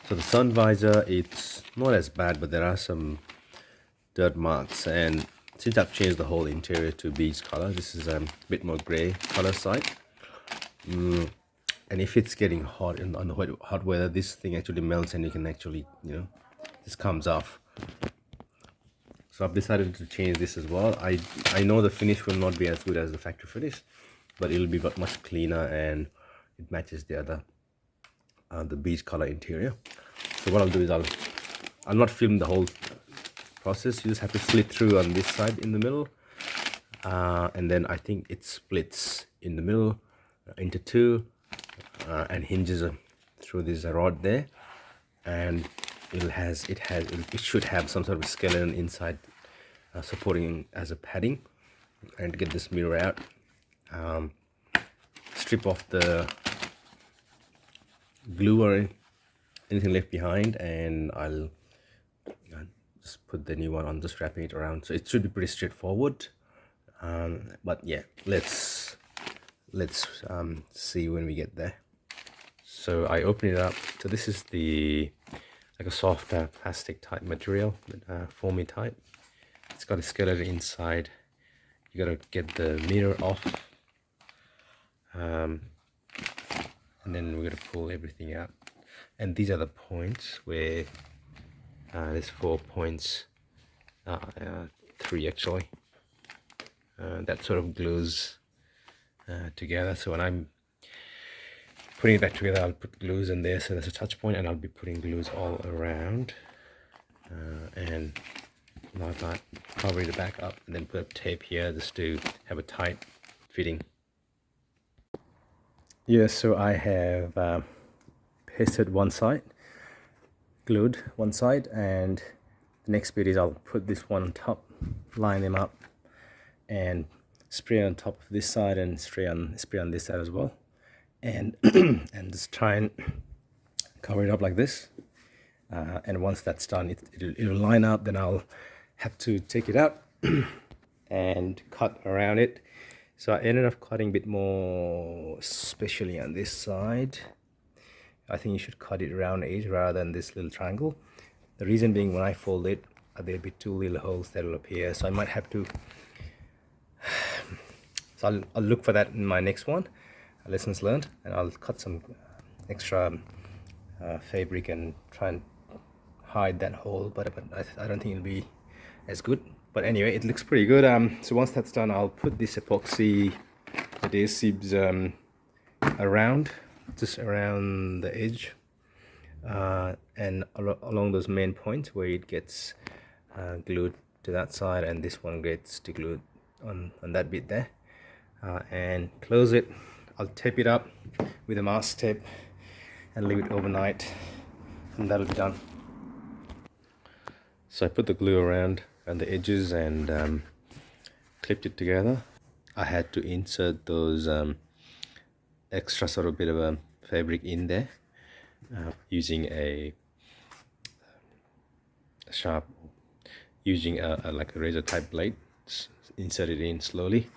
So the sun visor, it's not as bad, but there are some dirt marks, and since I've changed the whole interior to beige color, this is a bit more gray color side. And if it's getting hot on the hot weather, this thing actually melts and you can actually, this comes off. So I've decided to change this as well. I know the finish will not be as good as the factory finish, but it'll be much cleaner and it matches the other the beige color interior. So what I'll do is I'll not film the whole process. You just have to slit through on this side in the middle, and then I think it splits in the middle into two and hinges through this rod there, and it should have some sort of skeleton inside supporting as a padding. And to get this mirror out, strip off the glue or anything left behind, and I'll just put the new one on, just wrapping it around. So it should be pretty straightforward, but yeah, let's see when we get there. So I open it up. So this is the like a soft plastic type material, foamy type. It's got a skeleton inside. You gotta get the mirror off, and then we're gonna pull everything out. And these are the points where there's 4 points, 3 actually, that sort of glues together. So when I'm putting it back together, I'll put glues in there, so there's a touch point, and I'll be putting glues all around, and like that, cover it back up, and then put up tape here just to have a tight fitting. Yeah, so I have pasted one side, glued one side, and the next bit is I'll put this one on top, line them up, and spray on top of this side and spray on this side as well, and and just try and cover it up like this. And once that's done, it'll line up. Then I'll have to take it out and cut around it. So I ended up cutting a bit more, especially on this side. I think you should cut it around it rather than this little triangle. The reason being, when I fold it, there'll be 2 little holes that will appear, so I might have to. So I'll look for that in my next one, lessons learned, and I'll cut some extra fabric and try and hide that hole, but I don't think it'll be as good. But anyway, it looks pretty good. So once that's done, I'll put this epoxy adhesives around, just around the edge, and along those main points where it gets glued to that side, and this one gets glued on that bit there, and close it. I'll tape it up with a mask tape and leave it overnight, and that'll be done. So I put the glue around the edges and clipped it together. I had to insert those extra sort of bit of a fabric in there using a sharp, using a like a razor type blade. Insert it in slowly.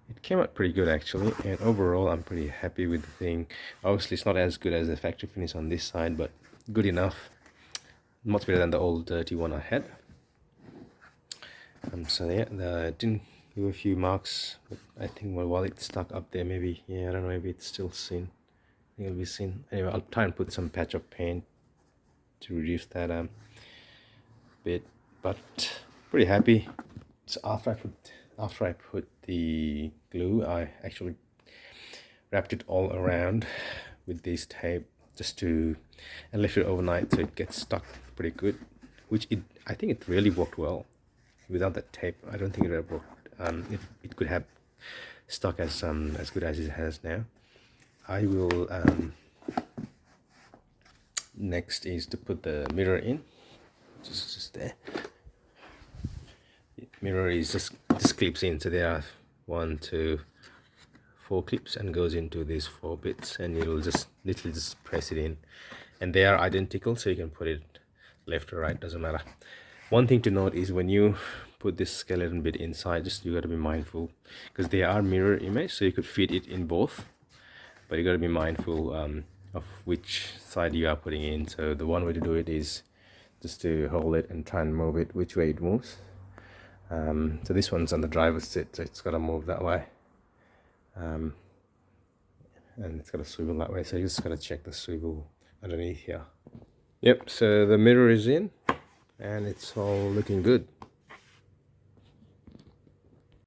It came out pretty good actually, and overall I'm pretty happy with the thing. Obviously it's not as good as the factory finish on this side, but good enough. Much better than the old dirty one I had. So yeah, I didn't leave a few marks, but I think while it's stuck up there, maybe, yeah, I don't know, maybe it's still seen. I think it'll be seen. Anyway, I'll try and put some patch of paint to reduce that bit, but pretty happy. So after I put the glue, I actually wrapped it all around with this tape and left it overnight so it gets stuck pretty good, which I think it really worked well. Without that tape, I don't think it would have worked. It could have stuck as good as it has now. I will next is to put the mirror in, just there. The mirror is just clips in, so there are 1, 2, 4 clips, and goes into these 4 bits, and you'll just literally just press it in, and they are identical, so you can put it left or right, doesn't matter. One thing to note is when you put this skeleton bit inside, just you got to be mindful, because they are mirror image, so you could fit it in both, but you got to be mindful of which side you are putting in. So the one way to do it is just to hold it and try and move it which way it moves. So this one's on the driver's seat, so it's got to move that way, and it's got to swivel that way, so you just got to check the swivel underneath here. Yep, so the mirror is in and it's all looking good.